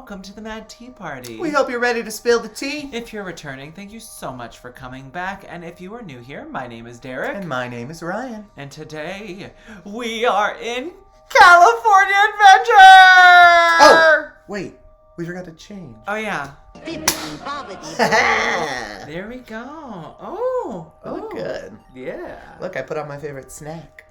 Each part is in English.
welcome to the Mad Tea Party. We hope you're ready to spill the tea. If you're returning, thank you so much for coming back. And if you are new here, my name is Derek. And my name is Ryan. And today, we are in California Adventure! Oh, wait. We forgot to change. Oh, yeah. There we go. Oh. Look good. Yeah. Look, I put on my favorite snack.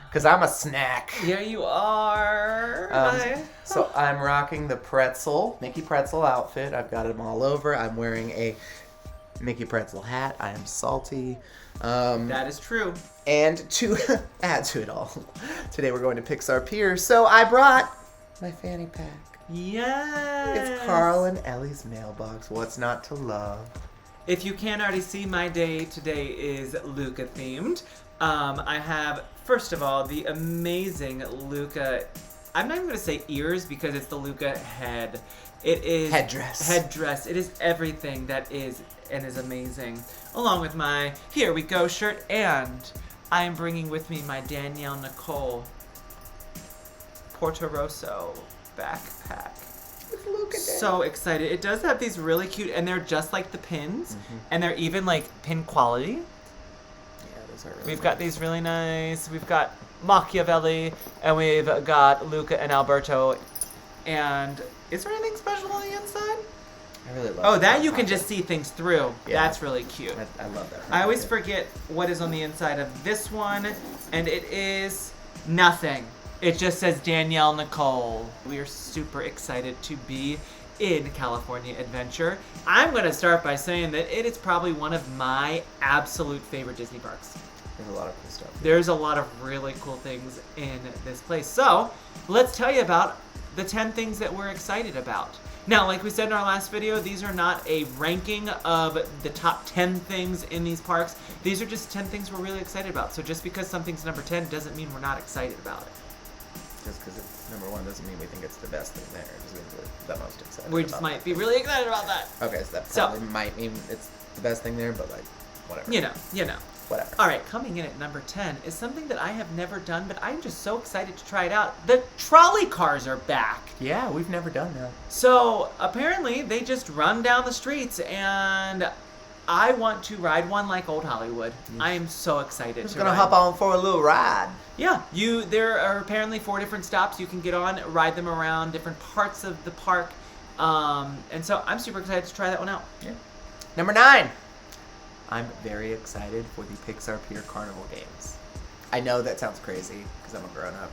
Because I'm a snack. Here you are. So I'm rocking the Mickey Pretzel outfit. I've got them all over. I'm wearing a Mickey Pretzel hat. I am salty. That is true. And to add to it all, today we're going to Pixar Pier. So I brought my fanny pack. Yes. It's Carl and Ellie's mailbox. What's not to love? If you can't already see, my day today is Luca themed. I have, first of all, the amazing Luca. I'm not even going to say ears because it's the Luca head. It is headdress. It is everything that is and is amazing. Along with my Here We Go shirt, and I am bringing with me my Danielle Nicole Porto Rosso backpack. So excited. It does have these really cute, and they're just like the pins, and they're even like pin quality. We've got these really nice. We've got Machiavelli, and we've got Luca and Alberto. And is there anything special on the inside? I really love Oh, that you can just see things through. Yeah. That's really cute. I love that. I always forget what is on the inside of this one, and it is nothing. It just says Danielle Nicole. We are super excited to be in California Adventure. I'm going to start by saying that it is probably one of my absolute favorite Disney parks. There's a lot of cool stuff. There's a lot of really cool things in this place. So, let's tell you about the 10 things that we're excited about. Now, like we said in our last video, these are not a ranking of the top 10 things in these parks. These are just 10 things we're really excited about. So just because something's number 10 doesn't mean we're not excited about it. Just because it's number 1 doesn't mean we think it's the best thing there. It just means we're the most excited. We just might be really excited about that. Okay, so that probably might mean it's the best thing there, but like, whatever. You know. Whatever. All right, coming in at number 10 is something that I have never done, but I'm just so excited to try it out. The trolley cars are back. Yeah, we've never done that. So apparently they just run down the streets, and I want to ride one like Old Hollywood. I am so excited. Just gonna hop on for a little ride. Yeah, there are apparently 4 different stops you can get on, ride them around different parts of the park, and so I'm super excited to try that one out. Yeah. Number 9. I'm very excited for the Pixar Pier Carnival games. I know that sounds crazy because I'm a grown-up.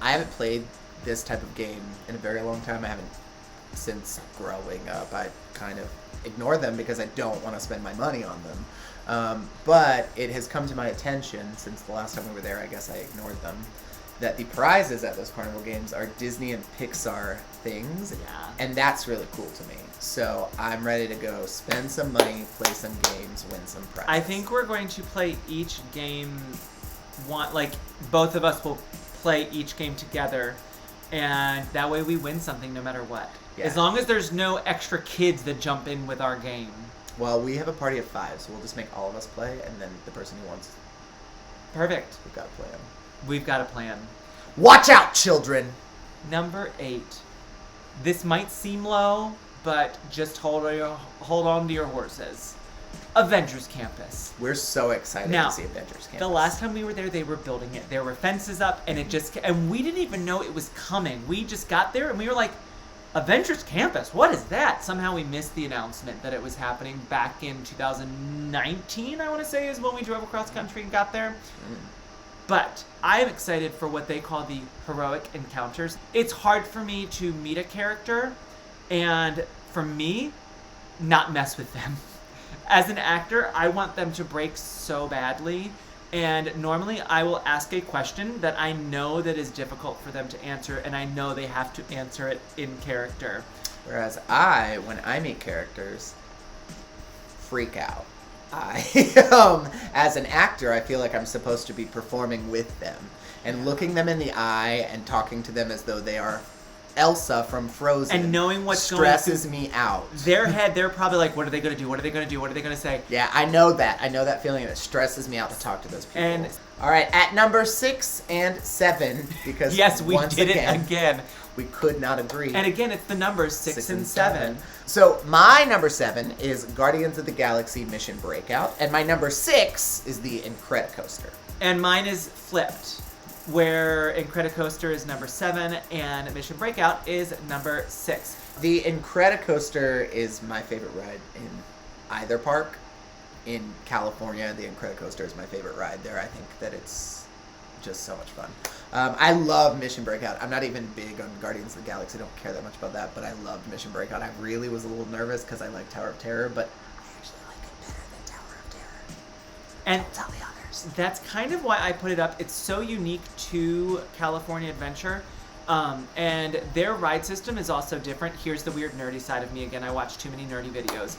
I haven't played this type of game in a very long time. I haven't since growing up. I kind of ignore them because I don't want to spend my money on them. But it has come to my attention since the last time we were there, I guess I ignored them, that the prizes at those carnival games are Disney and Pixar things. Yeah. And that's really cool to me. So I'm ready to go spend some money, play some games, win some prizes. I think we're going to play each game both of us will play each game together, and that way we win something no matter what. Yeah. As long as there's no extra kids that jump in with our game. Well, we have a party of 5, so we'll just make all of us play, and then the person who wants. Perfect. We've got a plan. We've got a plan. Watch out, children! Number 8. This might seem low, but just hold on to your horses. Avengers Campus. We're so excited to see Avengers Campus. The last time we were there, they were building it. There were fences up, and and we didn't even know it was coming. We just got there, and we were like, Avengers Campus, what is that? Somehow we missed the announcement that it was happening back in 2019, I want to say, is when we drove across country and got there. But I am excited for what they call the heroic encounters. It's hard for me to meet a character and, for me, not mess with them. As an actor, I want them to break so badly, and normally I will ask a question that I know that is difficult for them to answer, and I know they have to answer it in character. Whereas when I meet characters, freak out. As an actor, I feel like I'm supposed to be performing with them and looking them in the eye and talking to them as though they are Elsa from Frozen. And knowing what's stresses me out. Their head, they're probably like, what are they going to do? What are they going to do? What are they going to say? Yeah, I know that. I know that feeling, and it stresses me out to talk to those people. And all right, at number 6 and 7, because yes, we did it again. We could not agree. And again, it's the numbers 6 and 7. So my number 7 is Guardians of the Galaxy Mission Breakout, and my number 6 is the INCREDICOASTER. And mine is flipped, where INCREDICOASTER is number 7 and Mission Breakout is number 6. The INCREDICOASTER is my favorite ride in either park. In California, the INCREDICOASTER is my favorite ride there. I think that it's just so much fun. I love Mission Breakout. I'm not even big on Guardians of the Galaxy. I don't care that much about that, but I loved Mission Breakout. I really was a little nervous because I like Tower of Terror, but I actually like it better than Tower of Terror. And tell the others. That's kind of why I put it up. It's so unique to California Adventure. And their ride system is also different. Here's the weird nerdy side of me again. I watch too many nerdy videos.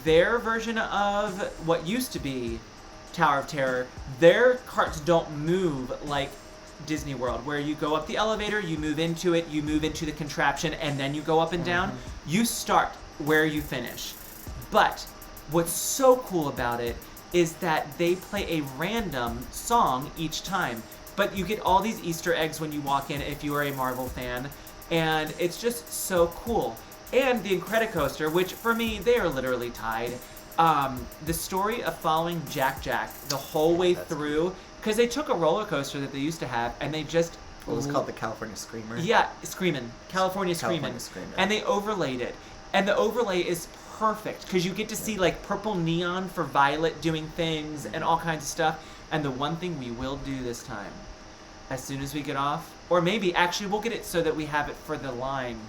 Their version of what used to be Tower of Terror, their carts don't move like Disney World, where you go up the elevator, you move into it, you move into the contraption, and then you go up and down. You start where you finish. But what's so cool about it is that they play a random song each time. But you get all these Easter eggs when you walk in if you are a Marvel fan, and it's just so cool. And the INCREDICOASTER, which for me, they are literally tied. The story of following Jack the whole way through, because they took a roller coaster that they used to have, and they just... What was it called? The California Screamer? Yeah, California Screamin'. And they overlaid it. And the overlay is perfect, because you get to see like purple neon for Violet doing things and all kinds of stuff. And the one thing we will do this time, as soon as we get off, or maybe actually we'll get it so that we have it for the line.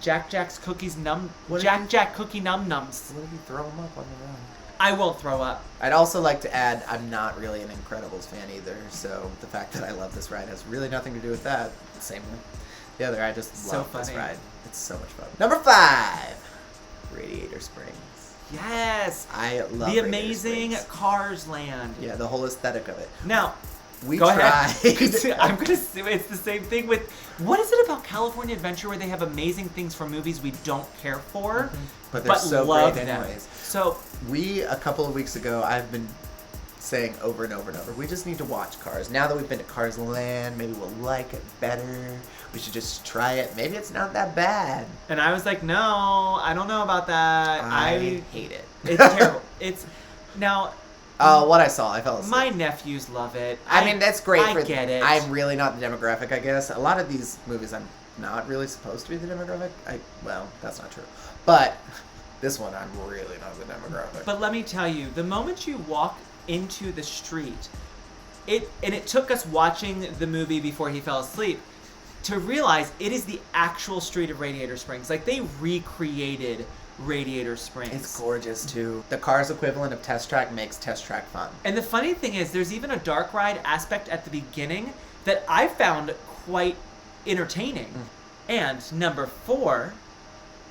Jack's cookies Jack cookie num nums. What if you throw them up on the run? I won't throw up. I'd also like to add, I'm not really an Incredibles fan either, so the fact that I love this ride has really nothing to do with that. Same with the other, I just love this ride. It's so much fun. Number 5, Radiator Springs. Yes! I love the amazing Cars Land. Yeah, the whole aesthetic of it. Now, we go tried. Ahead. I'm gonna say it's the same thing with what is it about California Adventure where they have amazing things for movies we don't care for, but they're so love great them. anyways. So a couple of weeks ago, I've been saying over and over and over, we just need to watch Cars. Now that we've been to Cars Land, maybe we'll like it better. We should just try it. Maybe it's not that bad. And I was like, no, I don't know about that. I hate it. It's terrible. It's now. What I saw, I fell asleep. My nephews love it. I mean, that's great. I get it. I'm really not the demographic, I guess. A lot of these movies, I'm not really supposed to be the demographic. Well, that's not true. But this one, I'm really not the demographic. But let me tell you, the moment you walk into the street, it took us watching the movie before he fell asleep to realize it is the actual street of Radiator Springs. Like, they recreated Radiator Springs. It's gorgeous too. The Cars equivalent of Test Track makes Test Track fun. And the funny thing is, there's even a dark ride aspect at the beginning that I found quite entertaining. And number 4,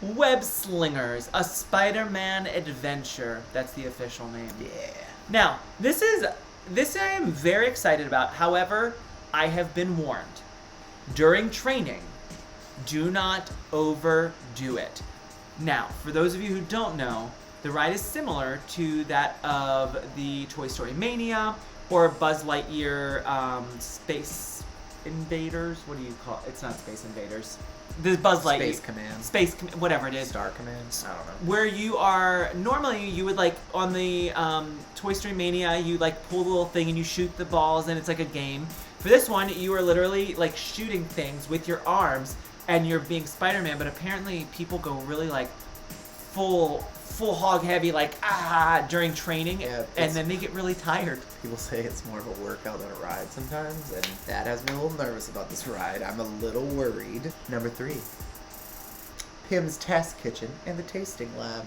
Web Slingers, a Spider-Man adventure. That's the official name. Yeah. Now, this I am very excited about. However, I have been warned. During training, do not overdo it. Now, for those of you who don't know, the ride is similar to that of the Toy Story Mania or Buzz Lightyear Space Invaders. What do you call it? It's not Space Invaders. The Buzz Lightyear. Space Command. Whatever it is. Star Command. I don't know. Where you are, normally you would like, on the Toy Story Mania, you like pull the little thing and you shoot the balls and it's like a game. For this one, you are literally like shooting things with your arms and you're being Spider-Man, but apparently people go really like full hog heavy, like during training, and then they get really tired. People say it's more of a workout than a ride sometimes, and that has me a little nervous about this ride. I'm a little worried. Number 3, PYM'S Test Kitchen and the Tasting Lab.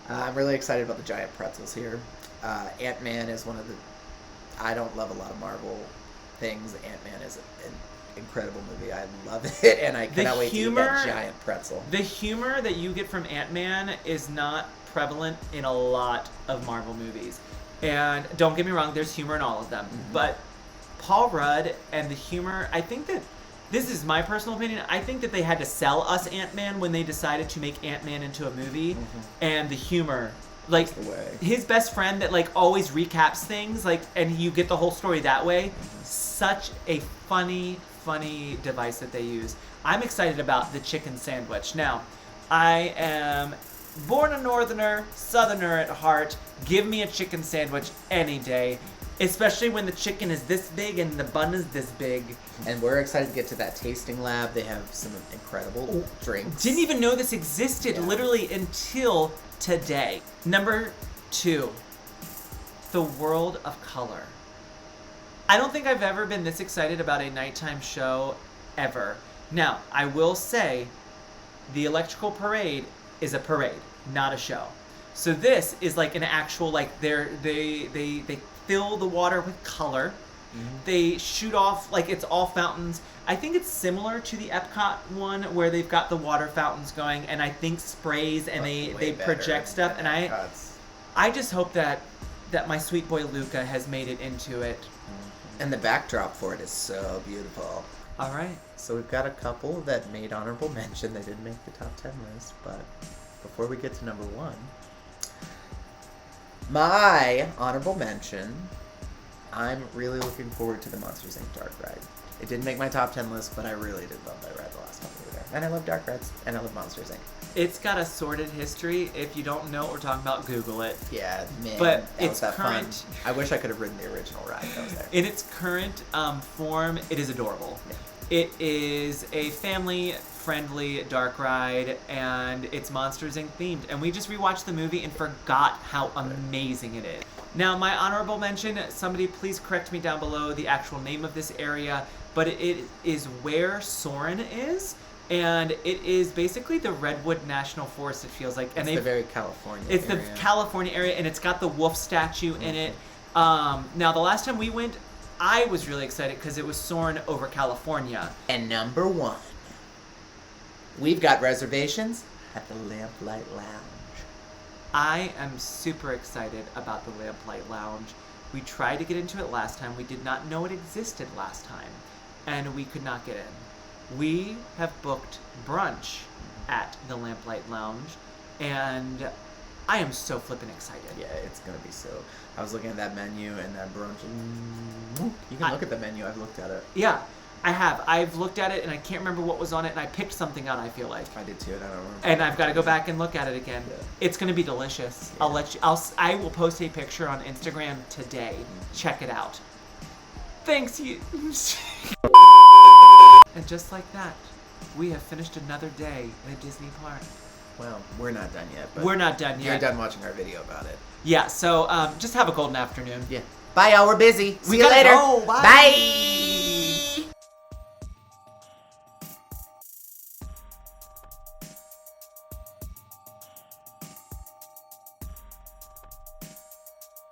I'm really excited about the giant pretzels here. Ant-Man is one of the... I don't love a lot of Marvel things. Ant-Man is an incredible movie. I love it, and I cannot wait to eat that giant pretzel. The humor that you get from Ant-Man is not prevalent in a lot of Marvel movies. And don't get me wrong, there's humor in all of them. But Paul Rudd and the humor, I think that, this is my personal opinion, I think that they had to sell us Ant-Man when they decided to make Ant-Man into a movie. And the humor, like his best friend that like always recaps things, like, and you get the whole story that way. Such a funny funny device that they use. I'm excited about the chicken sandwich. Now, I am born a northerner, southerner at heart. Give me a chicken sandwich any day. Especially when the chicken is this big and the bun is this big. And we're excited to get to that tasting lab. They have some incredible drinks. Didn't even know this existed literally until today. Number 2, the world of color. I don't think I've ever been this excited about a nighttime show ever. Now, I will say the Electrical Parade is a parade, not a show. So this is like an actual, like they fill the water with color. They shoot off, like it's all fountains. I think it's similar to the Epcot one where they've got the water fountains going and I think sprays and they project stuff. And I just hope that my sweet boy Luca has made it into it. And the backdrop for it is so beautiful. All right. So we've got a couple that made honorable mention. They didn't make the top 10 list, but before we get to number 1, my honorable mention, I'm really looking forward to the Monsters Inc. Dark Ride. It didn't make my top 10 list, but I really did love that ride the last time we were there. And I love Dark Rides, and I love Monsters Inc. It's got a sordid history. If you don't know what we're talking about, Google it. Yeah, man. But it's its current... fun. I wish I could have ridden the original ride that was there. In its current form, it is adorable. Yeah. It is a family-friendly dark ride, and it's Monsters Inc. themed. And we just rewatched the movie and forgot how amazing it is. Now, my honorable mention, somebody please correct me down below the actual name of this area, but it is where Soarin' is, and it is basically the Redwood National Forest, it feels like. And it's the very California It's area. the California area, and it's got the wolf statue in it. Now, the last time we went, I was really excited because it was Soarin' over California. And number 1, we've got reservations at the Lamplight Lounge. I am super excited about the Lamplight Lounge. We tried to get into it last time. We did not know it existed last time, and we could not get in. We have booked brunch at the Lamplight Lounge, and I am so flippin' excited. Yeah, it's gonna be so. I was looking at that menu and that brunch. You can look at the menu. I've looked at it. Yeah, I have. I've looked at it, and I can't remember what was on it, and I picked something out, I feel like. I did too, and I don't remember. And I've got to go back and look at it again. Yeah. It's going to be delicious. Yeah. I will post a picture on Instagram today. Check it out. Thanks, you. And just like that, we have finished another day in a Disney park. Well, we're not done yet. But We're not done yet. You're done watching our video about it. Yeah, so just have a golden afternoon. Yeah. Bye, y'all. We're busy. See you gotta later. go. Bye. Bye.